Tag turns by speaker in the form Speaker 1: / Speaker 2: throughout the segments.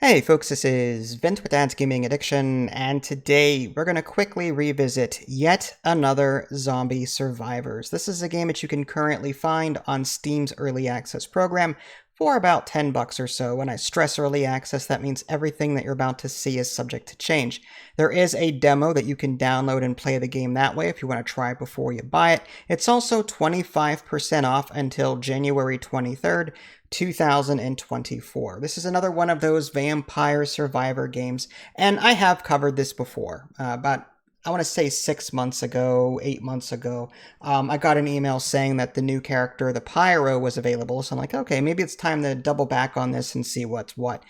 Speaker 1: Hey folks, this is Vint with Dad's Gaming Addiction, and today we're going to quickly revisit yet another Zombie Survivors. This is a game that you can currently find on Steam's Early Access program for about $10 or so. When I stress early access, that means everything that you're about to see is subject to change. There is a demo that you can download and play the game that way if you want to try it before you buy it. It's also 25% off until January 23rd. 2024. This is another one of those vampire survivor games, and I have covered this before. About, I want to say 6 months ago, 8 months ago, I got an email saying that the new character, the Pyro, was available. So I'm like, okay, maybe it's time to double back on this and see what's what.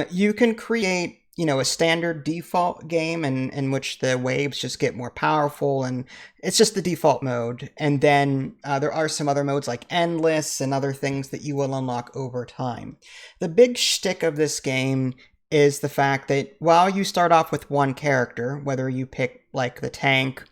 Speaker 1: You can create a standard default game in which the waves just get more powerful, and it's just the default mode. And then there are some other modes like endless and other things that you will unlock over time. The big shtick of this game is the fact that while you start off with one character, whether you pick like the tank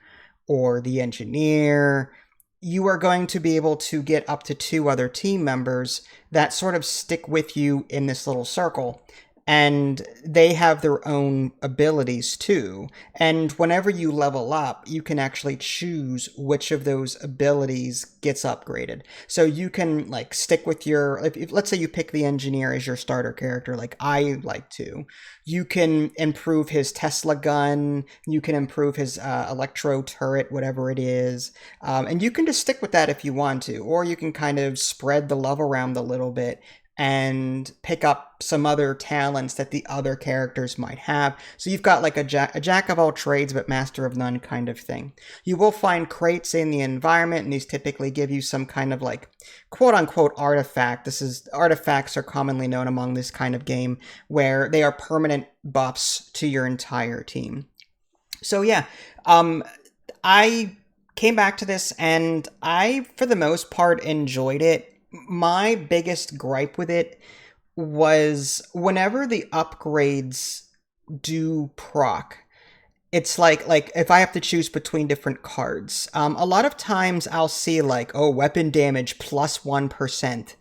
Speaker 1: or the engineer, you are going to be able to get up to 2 other team members that sort of stick with you in this little circle. And they have their own abilities too. And whenever you level up, you can actually choose which of those abilities gets upgraded. So you can like stick with your, if let's say you pick the engineer as your starter character, like I like to. You can improve his Tesla gun, you can improve his electro turret, whatever it is. And you can just stick with that if you want to, or you can kind of spread the love around a little bit and pick up some other talents that the other characters might have. So you've got like a jack of all trades but master of none kind of thing. You will find crates in the environment, and these typically give you some kind of like quote-unquote artifact. Artifacts are commonly known among this kind of game, where they are permanent buffs to your entire team. So yeah, I came back to this, and I, for the most part, enjoyed it. My biggest gripe with it was whenever the upgrades do proc, it's like if I have to choose between different cards, a lot of times I'll see like, oh, weapon damage plus 1%,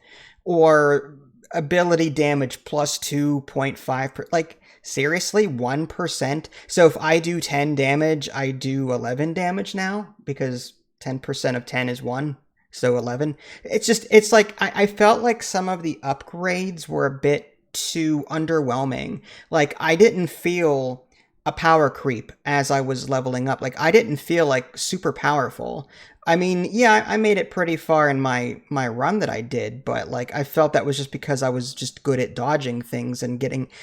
Speaker 1: or ability damage plus 2.5%. Like, seriously, 1%? So if I do 10 damage, I do 11 damage now, because 10% of 10 is 1. So 11. It's like, I felt like some of the upgrades were a bit too underwhelming. Like, I didn't feel a power creep as I was leveling up. Like, I didn't feel like super powerful. I mean, yeah, I made it pretty far in my run that I did, but like I felt that was just because I was just good at dodging things and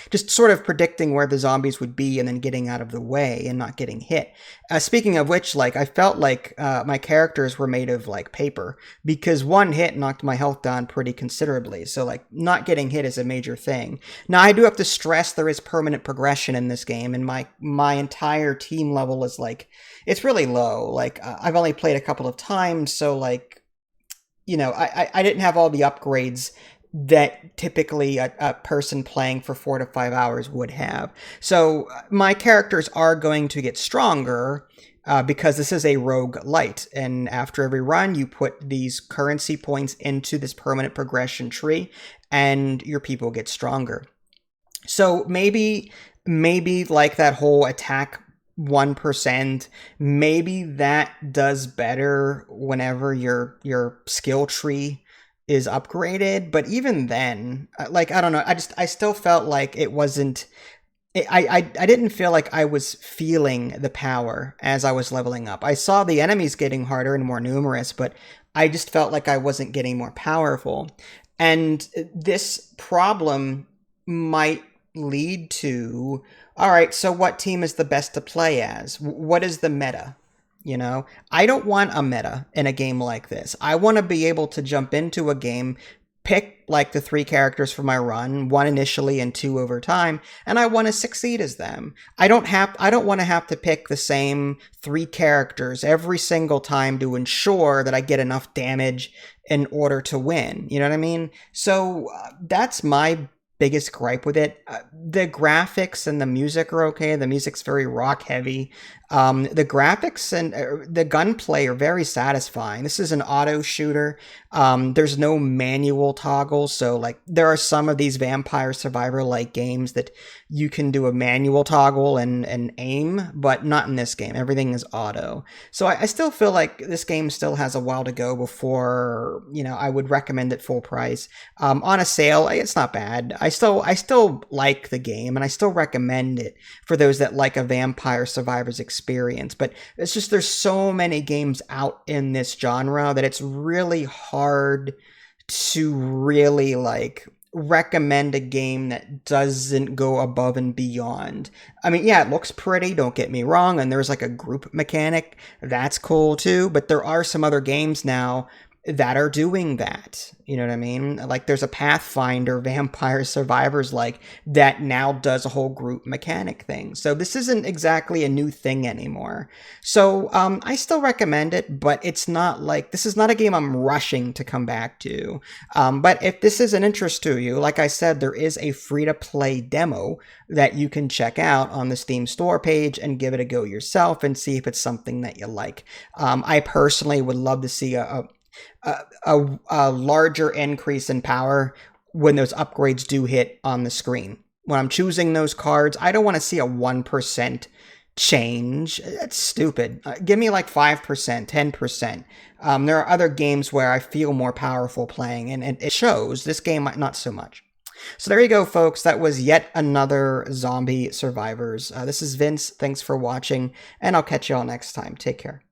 Speaker 1: just sort of predicting where the zombies would be and then getting out of the way and not getting hit. Speaking of which, like I felt like my characters were made of like paper, because one hit knocked my health down pretty considerably. So like not getting hit is a major thing. Now I do have to stress there is permanent progression in this game, and my entire team level is like, it's really low. Like I've only played a couple of times, so like, I didn't have all the upgrades that typically a person playing for 4 to 5 hours would have. So my characters are going to get stronger because this is a rogue light, and after every run you put these currency points into this permanent progression tree and your people get stronger. So maybe like that whole attack 1%, maybe that does better whenever your skill tree is upgraded. But even then, like, I don't know, I still felt like it wasn't, I didn't feel like I was feeling the power as I was leveling up. I saw the enemies getting harder and more numerous, but I just felt like I wasn't getting more powerful. And this problem might lead to, all right, so what team is the best to play as? What is the meta? I don't want a meta in a game like this. I want to be able to jump into a game, pick like the 3 characters for my run, 1 initially and 2 over time, and I want to succeed as them. I don't want to have to pick the same 3 characters every single time to ensure that I get enough damage in order to win. You know what I mean? So that's my biggest gripe with it. The graphics and the music are okay. The music's very rock heavy. The graphics and the gunplay are very satisfying. This is an auto shooter. There's no manual toggle, so like there are some of these Vampire Survivor like games that you can do a manual toggle and aim, but not in this game. Everything is auto. So I still feel like this game still has a while to go before, I would recommend it full price. On a sale, it's not bad. I still like the game, and I still recommend it for those that like a Vampire Survivors experience. But it's just there's so many games out in this genre that it's really hard to really like recommend a game that doesn't go above and beyond. I mean, yeah, it looks pretty, don't get me wrong, and there's like a group mechanic. That's cool too, but there are some other games now that are doing that. You know what I mean? Like there's a Pathfinder Vampire Survivors like that now does a whole group mechanic thing. So this isn't exactly a new thing anymore. So I still recommend it, but it's not like this is not a game I'm rushing to come back to. But if this is an interest to you, like I said, there is a free-to-play demo that you can check out on the Steam store page and give it a go yourself and see if it's something that you like. I personally would love to see a larger increase in power when those upgrades do hit on the screen. When I'm choosing those cards, I don't want to see a 1% change. That's stupid. Give me like 5%, 10%. There are other games where I feel more powerful playing, and it shows. This game, not so much. So there you go, folks. That was yet another Zombie Survivors. This is Vince. Thanks for watching, and I'll catch you all next time. Take care.